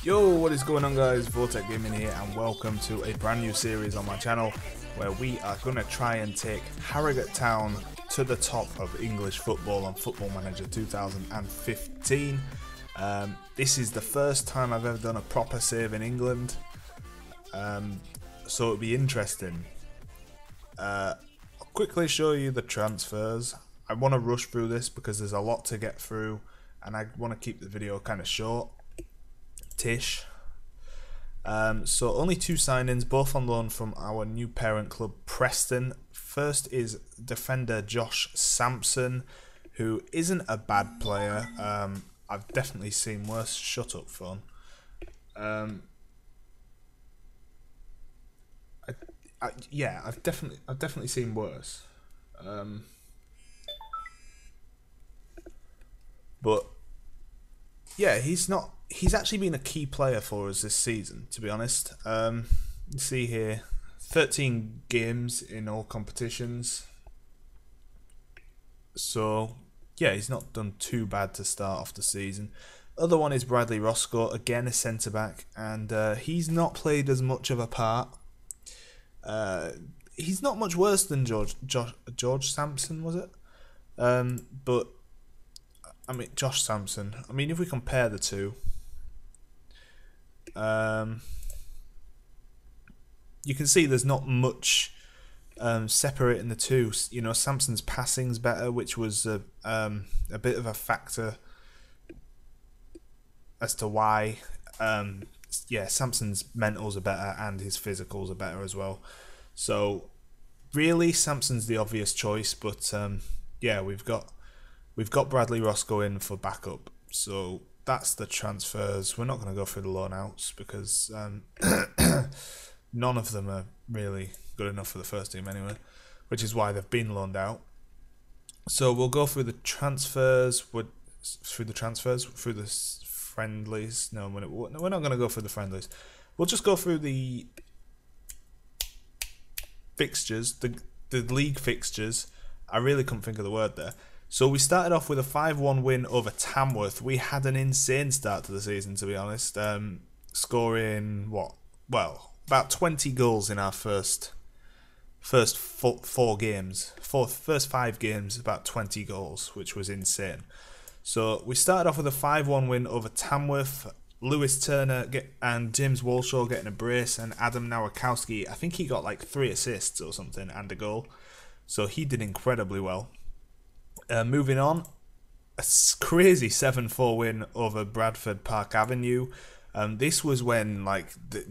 Yo, what is going on guys, Vortec Gaming here and welcome to a brand new series on my channel where we are going to try and take Harrogate Town to the top of English football on Football Manager 2015. This is the first time I've ever done a proper save in England, so it'll be interesting. I'll quickly show you the transfers. I want to rush through this because there's a lot to get through and I want to keep the video kind of short. Tish. So only two signings, both on loan from our new parent club Preston. First is defender Josh Sampson, who isn't a bad player. I've definitely seen worse. Shut up, phone. Yeah, I've definitely seen worse. But yeah, he's actually been a key player for us this season, to be honest. You see here, 13 games in all competitions. So yeah, he's not done too bad to start off the season. Other one is Bradley Roscoe, again a centre back, and he's not played as much of a part. He's not much worse than George Sampson, was it? But I mean, Josh Sampson. I mean, if we compare the two, you can see there's not much separating the two. You know, Sampson's passing's better, which was a bit of a factor as to why. Yeah, Sampson's mentals are better and his physicals are better as well. So really, Sampson's the obvious choice, but yeah, we've got Bradley Roscoe in for backup. So that's the transfers. We're not going to go through the loan outs because none of them are really good enough for the first team anyway, which is why they've been loaned out. So we'll go through the transfers. Through the friendlies. No, we're not going to go through the friendlies. We'll just go through the fixtures, the league fixtures. I really couldn't think of the word there. So we started off with a 5-1 win over Tamworth. We had an insane start to the season, to be honest. Scoring about 20 goals in our first 5 games, about 20 goals, which was insane. So we started off with a 5-1 win over Tamworth. Lewis Turner and James Walshaw getting a brace, and Adam Nowakowski, I think he got like 3 assists or something and a goal. So he did incredibly well. Moving on, a crazy 7-4 win over Bradford Park Avenue. This was when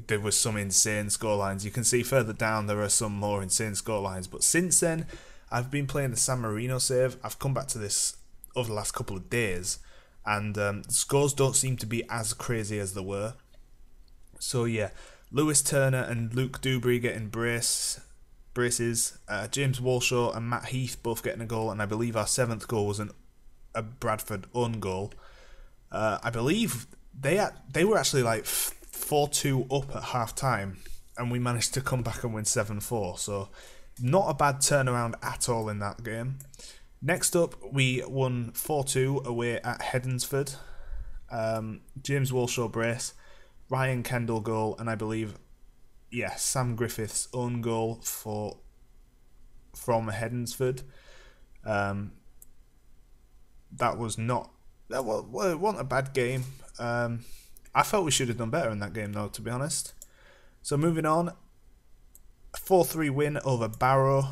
there was some insane scorelines. You can see further down there are some more insane scorelines. But since then, I've been playing the San Marino save. I've come back to this over the last couple of days, and the scores don't seem to be as crazy as they were. So yeah, Lewis Turner and Luke Dubry getting braces. James Walshaw and Matt Heath both getting a goal, and I believe our 7th goal was a Bradford own goal. I believe they were actually like 4-2 up at half time, and we managed to come back and win 7-4. So not a bad turnaround at all in that game. Next up, we won 4-2 away at Hedensford. James Walshaw brace, Ryan Kendall goal, and I believe, yeah, Sam Griffith's own goal from Hedensford. That wasn't a bad game. I felt we should have done better in that game though, to be honest. So moving on, a 4-3 win over Barrow.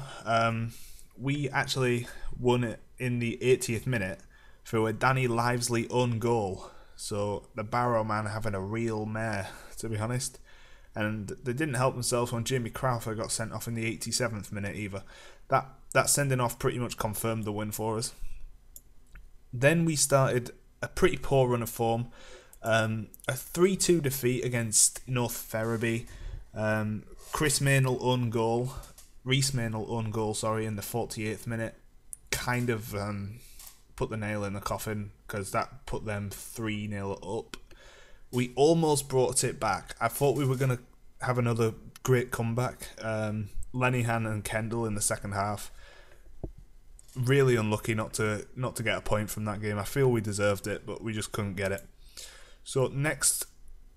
We actually won it in the 80th minute through a Danny Livesley own goal. So the Barrow man having a real mare, to be honest. And they didn't help themselves when Jamie Crowther got sent off in the 87th minute either. That sending off pretty much confirmed the win for us. Then we started a pretty poor run of form. A 3-2 defeat against North Ferriby. Reece Maynell own goal, in the 48th minute. Kind of put the nail in the coffin because that put them 3-0 up. We almost brought it back. I thought we were going to have another great comeback. Lenihan and Kendall in the second half. Really unlucky not to get a point from that game. I feel we deserved it, but we just couldn't get it. So next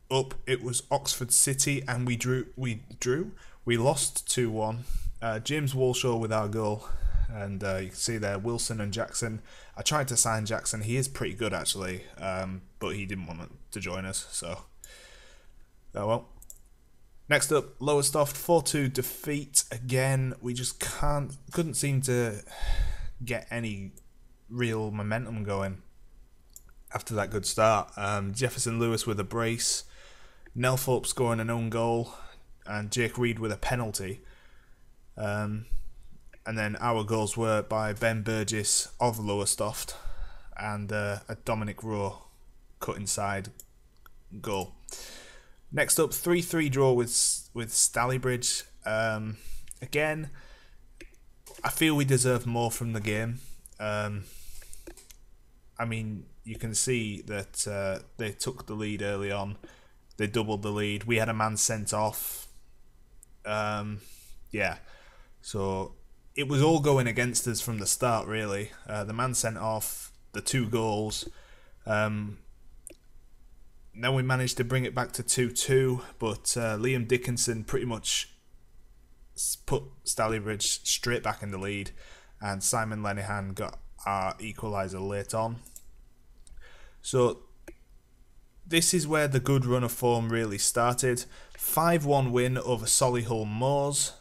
up, it was Oxford City, and we drew. We lost 2-1. James Walshaw with our goal, and you can see there Wilson and Jackson. I tried to sign Jackson. He is pretty good actually, but he didn't want to join us. So, oh well. Next up, Lowestoft 4-2 defeat again. We just couldn't seem to get any real momentum going after that good start. Jefferson Lewis with a brace, Nelthorpe scoring an own goal, and Jake Reed with a penalty. And then our goals were by Ben Burgess of Lowestoft and a Dominic Rowe cut inside goal. Next up, 3-3 draw with Stalybridge. Again, I feel we deserve more from the game. I mean, you can see that they took the lead early on. They doubled the lead. We had a man sent off. Yeah. So it was all going against us from the start, really. The man sent off, the 2 goals. Then we managed to bring it back to 2-2, but Liam Dickinson pretty much put Stalybridge straight back in the lead, and Simon Lenihan got our equaliser late on. So this is where the good run of form really started. 5-1 win over Solihull Moors.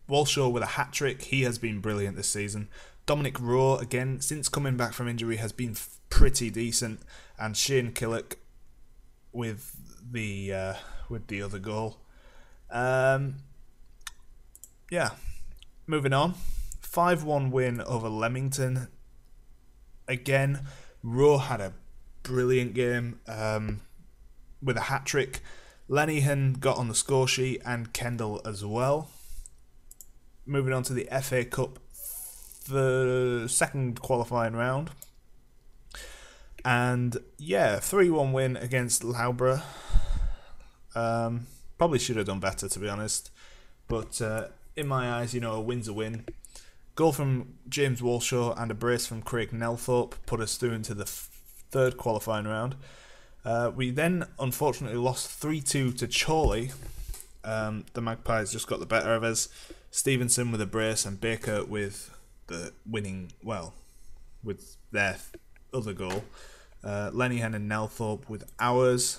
Walshaw with a hat-trick. He has been brilliant this season. Dominic Rowe, again, since coming back from injury, has been pretty decent. And Shane Killick with the other goal. Yeah. Moving on. 5-1 win over Leamington. Again, Rowe had a brilliant game with a hat-trick. Lenihan got on the score sheet and Kendall as well. Moving on to the FA Cup, the second qualifying round. And yeah, 3-1 win against Loughborough. Probably should have done better, to be honest. But in my eyes, you know, a win's a win. Goal from James Walshaw and a brace from Craig Nelthorpe put us through into the third qualifying round. We then unfortunately lost 3-2 to Chorley. The Magpies just got the better of us. Stevenson with a brace and Baker with the winning, well, with their other goal. Lenihan and Nelthorpe with ours.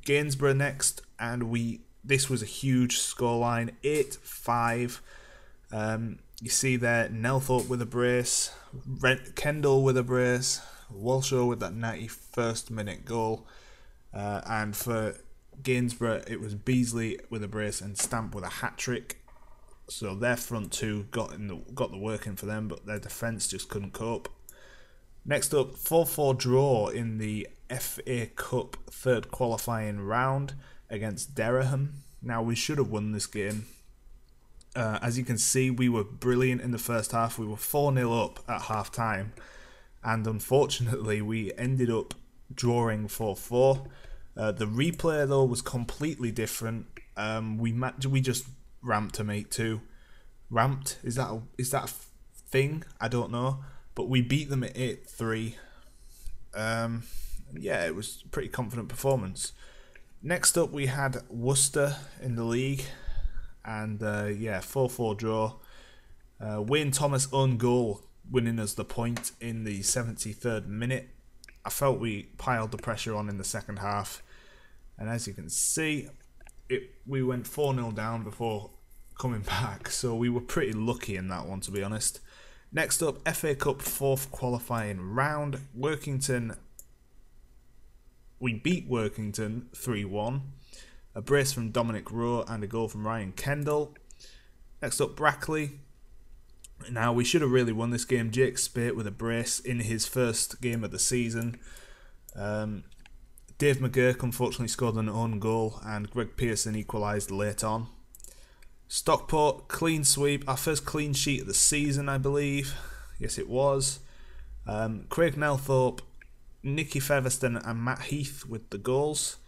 Gainsborough next, and this was a huge scoreline, 8-5. You see there, Nelthorpe with a brace, Kendall with a brace, Walshaw with that 91st minute goal, and for Gainsborough it was Beasley with a brace and Stamp with a hat-trick. So their front two got the work in for them, but their defence just couldn't cope. Next up, 4-4 draw in the FA Cup third qualifying round against Dereham. Now, we should have won this game. As you can see, we were brilliant in the first half. We were 4-0 up at half-time. And unfortunately, we ended up drawing 4-4. The replay, though, was completely different. We just ramped them 8-2. Ramped? Is that a thing? I don't know. But we beat them at 8-3. Yeah, it was a pretty confident performance. Next up, we had Worcester in the league. And, yeah, 4-4 draw. Wayne Thomas own goal, winning us the point in the 73rd minute. I felt we piled the pressure on in the second half. And as you can see, we went 4-0 down before coming back. So we were pretty lucky in that one, to be honest. Next up, FA Cup fourth qualifying round. We beat Workington 3-1. A brace from Dominic Rowe and a goal from Ryan Kendall. Next up, Brackley. Now, we should have really won this game. Jake Spate with a brace in his first game of the season. Dave McGurk unfortunately scored an own goal and Greg Pearson equalised late on. Stockport, clean sweep. Our first clean sheet of the season, I believe. Yes, it was. Craig Nelthorpe, Nicky Featherstone and Matt Heath with the goals.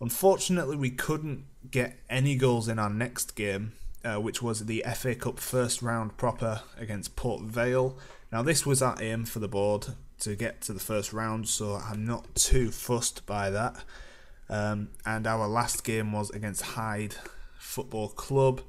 Unfortunately, we couldn't get any goals in our next game, which was the FA Cup first round proper against Port Vale. Now, this was our aim for the board, to get to the first round, so I'm not too fussed by that. And our last game was against Hyde Football Club.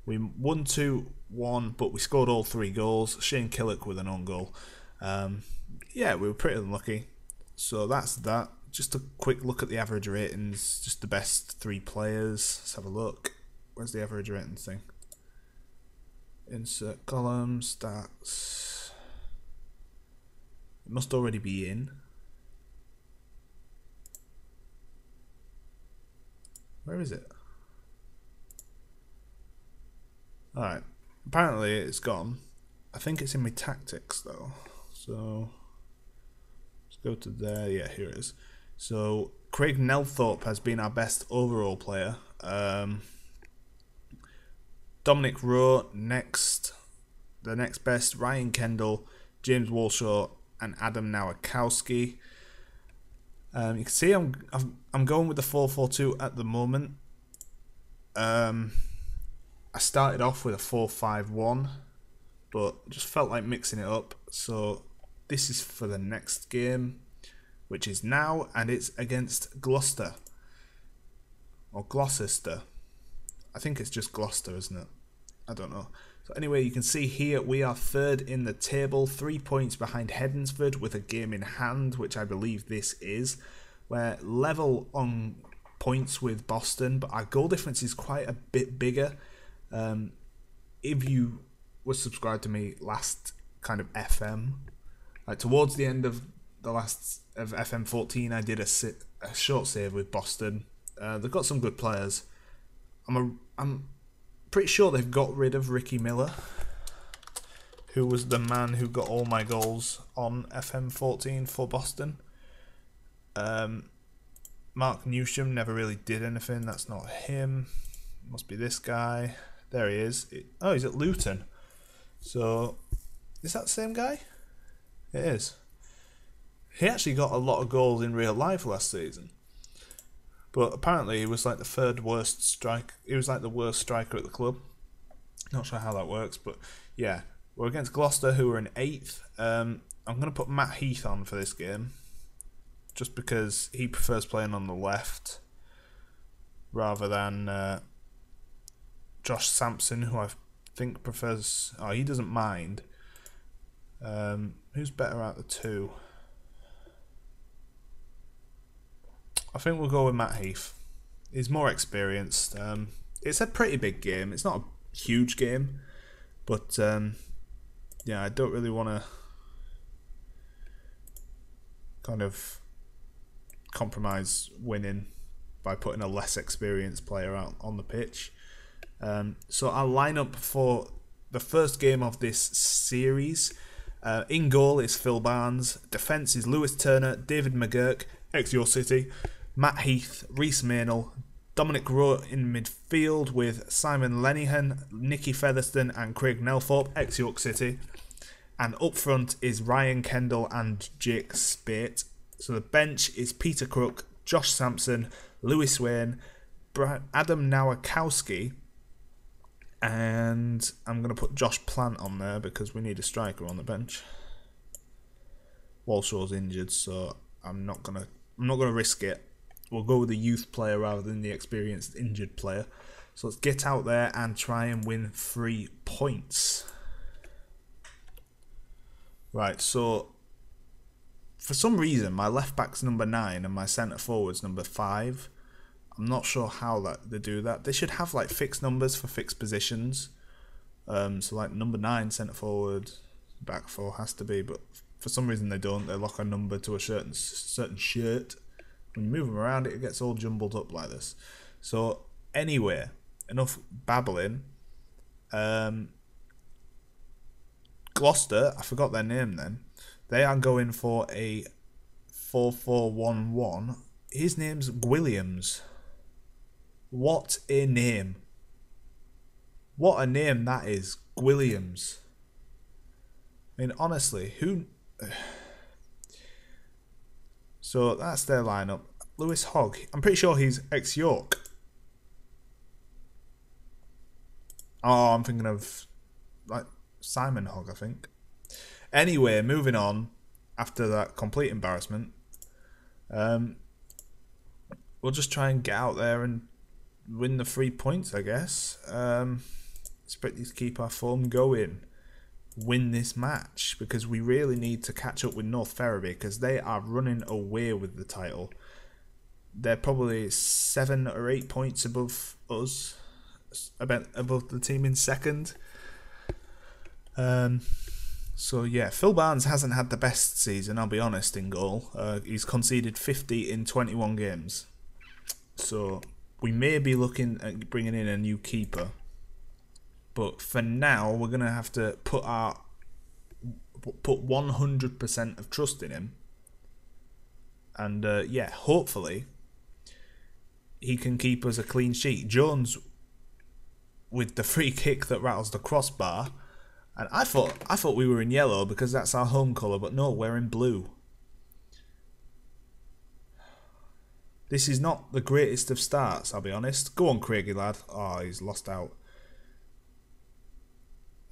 We won 2-1, but we scored all 3 goals. Shane Killock with an own goal. Yeah, we were pretty unlucky. So that's that. Just a quick look at the average ratings. Just the best 3 players. Let's have a look. Where's the average ratings thing? Insert column, stats. It must already be in. Where is it? Alright. Apparently it's gone. I think it's in my tactics though. So let's go to there. Yeah, here it is. So Craig Nelthorpe has been our best overall player. Dominic Rowe next. The next best, Ryan Kendall, James Walshaw, and Adam Nowakowski. You can see I'm going with the 4-4-2 at the moment. I started off with a 4-5-1, but just felt like mixing it up. So this is for the next game, which is now, and it's against Gloucester. Or Gloucester. I think it's just Gloucester, isn't it? I don't know. So anyway, you can see here we are 3rd in the table, 3 points behind Hednesford with a game in hand, which I believe this is. We're level on points with Boston, but our goal difference is quite a bit bigger. If you were subscribed to me last kind of FM, like towards the end of the last of FM15, I did a short save with Boston. They've got some good players. I'm pretty sure they've got rid of Ricky Miller, who was the man who got all my goals on FM14 for Boston. Mark Newsham never really did anything. That's not him. Must be this guy. There he is. Oh, he's at Luton. So, is that the same guy? It is. He actually got a lot of goals in real life last season. But apparently he was like the 3rd worst strike. He was like the worst striker at the club. Not sure how that works, but yeah. We're against Gloucester, who are in 8th. I'm going to put Matt Heath on for this game. Just because he prefers playing on the left. Rather than Josh Sampson, who I think prefers... Oh, he doesn't mind. Who's better out of the 2? I think we'll go with Matt Heath. He's more experienced. It's a pretty big game. It's not a huge game. But, yeah, I don't really want to kind of compromise winning by putting a less experienced player out on the pitch. So our lineup for the first game of this series. In goal is Phil Barnes. Defence is Lewis Turner, David McGurk, ex-York City, Matt Heath, Reece Maynell, Dominic Rowe in midfield with Simon Lenihan, Nicky Featherston and Craig Nelthorpe, ex-York City. And up front is Ryan Kendall and Jake Spate. So the bench is Peter Crook, Josh Sampson, Lewis Wayne, Adam Nowakowski, and I'm going to put Josh Plant on there because we need a striker on the bench. Walshaw's injured, so I'm not gonna risk it. We'll go with the youth player rather than the experienced injured player. So let's get out there and try and win 3 points. Right, so for some reason my left back's number 9 and my centre forward's number 5. I'm not sure how they do that. They should have like fixed numbers for fixed positions. So like number 9 centre forward, back 4 has to be, but for some reason they don't. They lock a number to a certain shirt. When you move them around, it gets all jumbled up like this. So anyway, enough babbling. Gloucester, I forgot their name then. They are going for a 4-4-1-1. His name's Williams. What a name. What a name that is. Williams. I mean, honestly, who... So that's their lineup. Lewis Hogg. I'm pretty sure he's ex-York. Oh, I'm thinking of like Simon Hogg, I think. Anyway, moving on. After that complete embarrassment, we'll just try and get out there and win the 3 points, I guess. Expect to keep our form going. Win this match, because we really need to catch up with North Ferriby, because they are running away with the title. They're probably 7 or 8 points above us, above the team in second. So yeah, Phil Barnes hasn't had the best season, I'll be honest, in goal. He's conceded 50 in 21 games. So we may be looking at bringing in a new keeper. But for now, we're going to have to put 100% of trust in him. And yeah, hopefully he can keep us a clean sheet. Jones with the free kick that rattles the crossbar. And I thought we were in yellow because that's our home colour, but no, we're in blue. This is not the greatest of starts, I'll be honest. Go on, Craigie lad. Oh, he's lost out.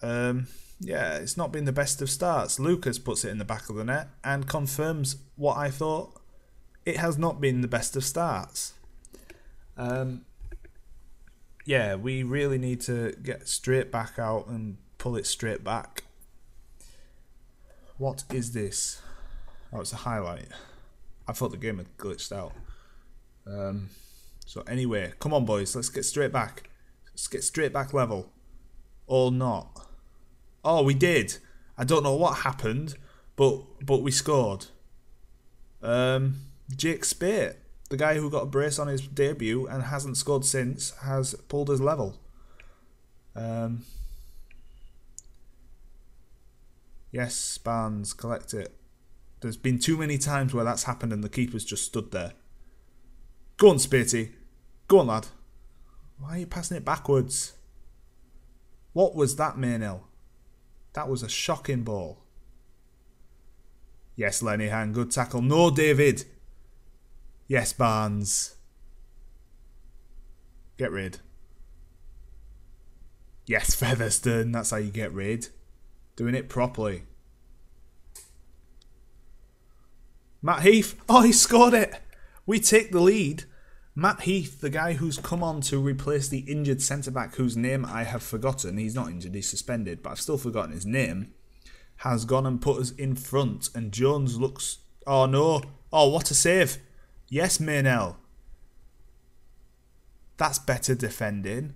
Yeah, it's not been the best of starts. Lucas puts it in the back of the net and confirms what I thought. It has not been the best of starts. Yeah, we really need to get straight back out and pull it straight back. What is this? Oh, it's a highlight. I thought the game had glitched out. So anyway, come on boys, let's get straight back. Let's get straight back level. Or not. Oh, we did. I don't know what happened, but we scored. Jake Spate, the guy who got a brace on his debut and hasn't scored since, has pulled us level. Yes, Barnes, collect it. There's been too many times where that's happened and the keeper's just stood there. Go on, Spatey. Go on, lad. Why are you passing it backwards? What was that, Maynell? That was a shocking ball. Yes, Lenihan, good tackle. No, David. Yes, Barnes. Get rid. Yes, Featherstone. That's how you get rid. Doing it properly. Matt Heath. Oh, he scored it. We take the lead. Matt Heath, the guy who's come on to replace the injured centre-back whose name I have forgotten. He's not injured, he's suspended, but I've still forgotten his name. Has gone and put us in front. And Jones looks... Oh, no. Oh, what a save. Yes, Maynell. That's better defending.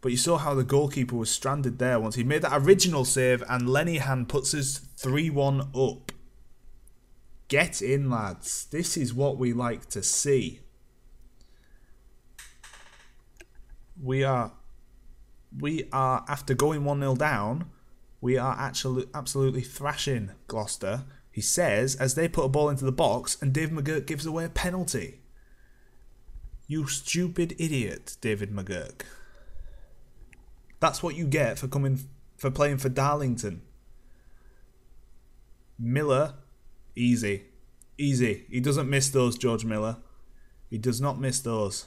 But you saw how the goalkeeper was stranded there once he made that original save, and Lenihan puts us 3-1 up. Get in, lads. This is what we like to see. We are after going 1-0 down, we are actually absolutely thrashing Gloucester. He says, as they put a ball into the box, and David McGurk gives away a penalty. You stupid idiot, David McGurk. That's what you get for playing for Darlington. Miller, easy. Easy. He doesn't miss those, George Miller. He does not miss those.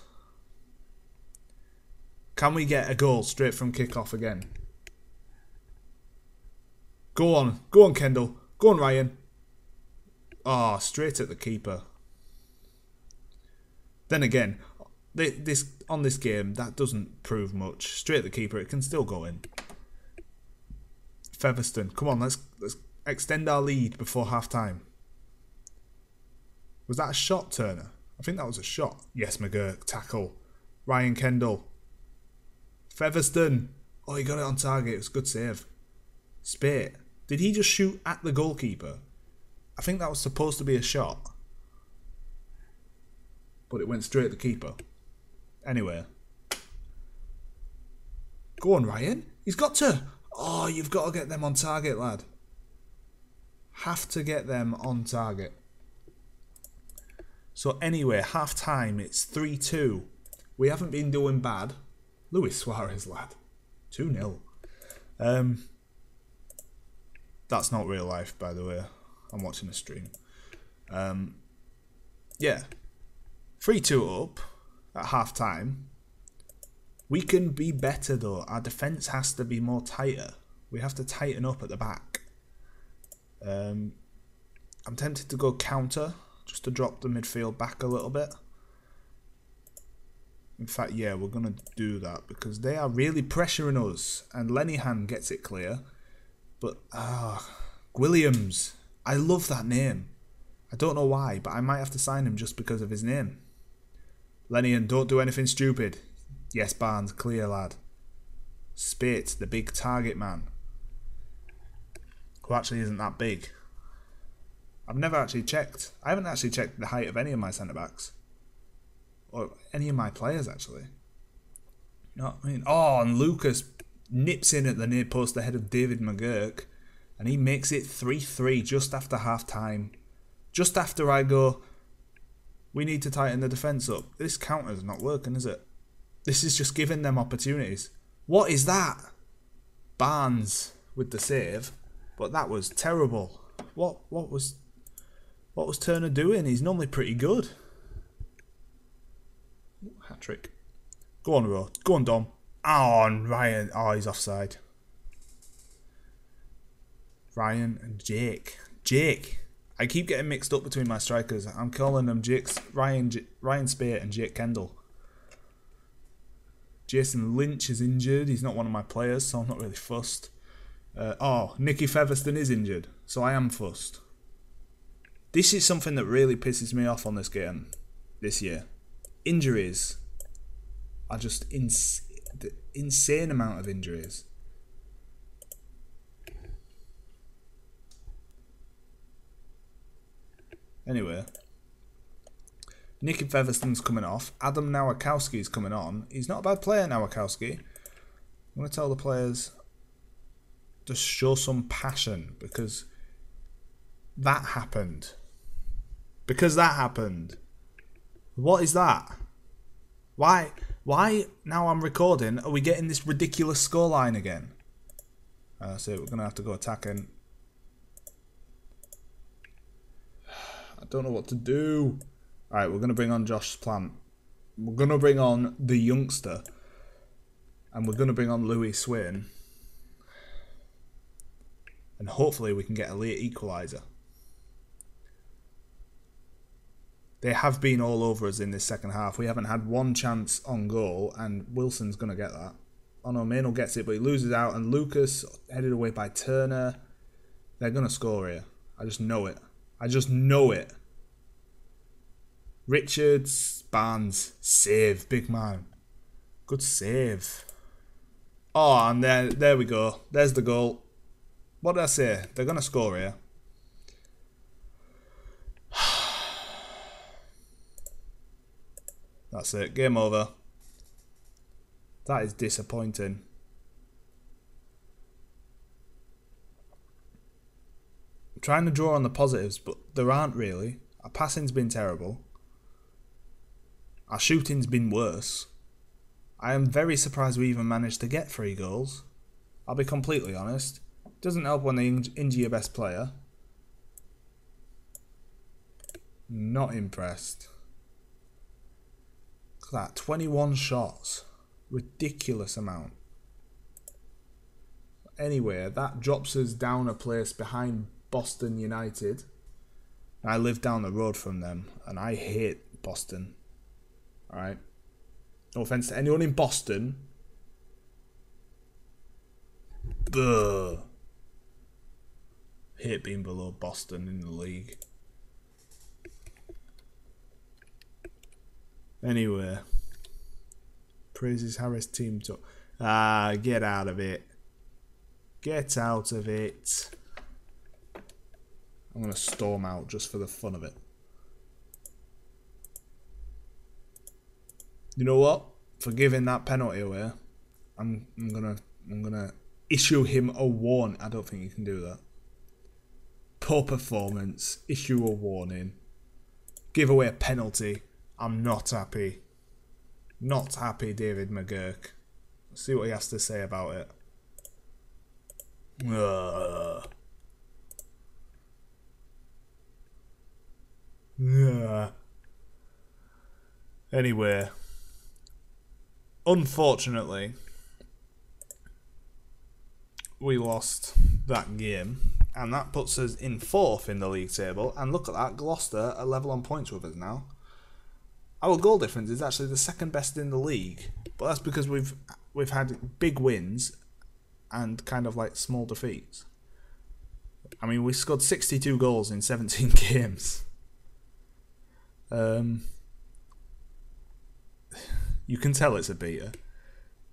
Can we get a goal straight from kick-off again? Go on. Go on, Kendall. Go on, Ryan. Oh, straight at the keeper. Then again, on this game, that doesn't prove much. Straight at the keeper, it can still go in. Featherstone, come on, let's extend our lead before half-time. Was that a shot, Turner? I think that was a shot. Yes, McGurk, tackle. Ryan Kendall. Featherstone. Oh, he got it on target. It was a good save. Spate. Did he just shoot at the goalkeeper? I think that was supposed to be a shot. But it went straight at the keeper. Anyway. Go on, Ryan. He's got to. Oh, you've got to get them on target, lad. Have to get them on target. So anyway, half time, it's 3-2. We haven't been doing bad. Luis Suarez, lad. 2-0. That's not real life, by the way. I'm watching a stream. Yeah. 3-2 up at half time. We can be better though. Our defence has to be more tighter. We have to tighten up at the back. I'm tempted to go counter, just to drop the midfield back a little bit. In fact, yeah, we're going to do that because they are really pressuring us. And Lenihan gets it clear. But, Williams. I love that name. I don't know why, but I might have to sign him just because of his name. Lenihan, don't do anything stupid. Yes, Barnes, clear, lad. Spate, the big target man. Who actually isn't that big. I've never actually checked. I haven't actually checked the height of any of my centre-backs. Or any of my players, actually. You know what I mean? Oh, and Lucas nips in at the near post ahead of David McGurk. And he makes it 3-3 just after half-time. Just after I go, we need to tighten the defence up. This counter's not working, is it? This is just giving them opportunities. What is that? Barnes with the save. But that was terrible. What was Turner doing? He's normally pretty good. Hat trick. Go on, Ro. Go on, Dom. Oh, and Ryan. Oh, he's offside. Ryan and Jake. Jake. I keep getting mixed up between my strikers. I'm calling them Ryan Spate and Jake Kendall. Jason Lynch is injured. He's not one of my players, so I'm not really fussed. Nicky Featherstone is injured, so I am fussed. This is something that really pisses me off on this game this year. Injuries are just insane amount of injuries. Anyway, Nicky Featherstone's coming off. Adam Nowakowski's coming on. He's not a bad player, Nowakowski. I'm going to tell the players to show some passion because that happened. What is that? Why now I'm recording, are we getting this ridiculous scoreline again? So we're going to have to go attacking. I don't know what to do. Alright, we're going to bring on Josh Plant. We're going to bring on the youngster. And we're going to bring on Louis Swin. And hopefully we can get a late equaliser. They have been all over us in this second half. We haven't had one chance on goal, and Wilson's going to get that. Oh no, Maynell gets it, but he loses out, and Lucas, headed away by Turner. They're going to score here. I just know it. Richards, Barnes, save, big man. Good save. Oh, and there we go. There's the goal. What did I say? They're going to score here. That's it. Game over. That is disappointing. I'm trying to draw on the positives, but there aren't really. Our passing's been terrible. Our shooting's been worse. I am very surprised we even managed to get 3 goals. I'll be completely honest. Doesn't help when they injure your best player. Not impressed. Look at that, 21 shots. Ridiculous amount. Anyway, that drops us down a place behind Boston United. I live down the road from them, and I hate Boston. Alright? No offence to anyone in Boston. Ugh. Hate being below Boston in the league. Anyway. Praises Harris team talk. Get out of it. Get out of it. I'm going to storm out just for the fun of it. You know what? For giving that penalty away, I'm gonna issue him a warning. I don't think you can do that. Poor performance. Issue a warning. Give away a penalty. I'm not happy. Not happy, David McGurk. Let's see what he has to say about it. Anyway, unfortunately, we lost that game, and that puts us in 4th in the league table. And look at that, Gloucester are level on points with us now. our goal difference is actually the second best in the league, but that's because we've had big wins and kind of like small defeats. I mean, we scored 62 goals in 17 games. You can tell it's a beater.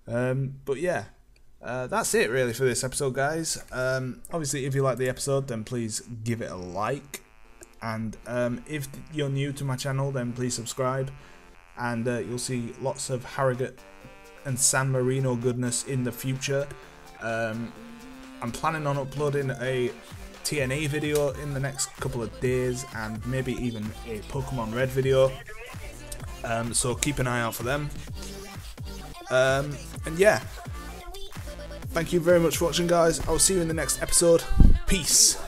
But yeah, that's it really for this episode, guys. Obviously, if you like the episode, then please give it a like. And if you're new to my channel, then please subscribe. And you'll see lots of Harrogate and San Marino goodness in the future. I'm planning on uploading a TNA video in the next couple of days, and maybe even a Pokemon Red video. So keep an eye out for them. And yeah, thank you very much for watching, guys. I'll see you in the next episode. Peace.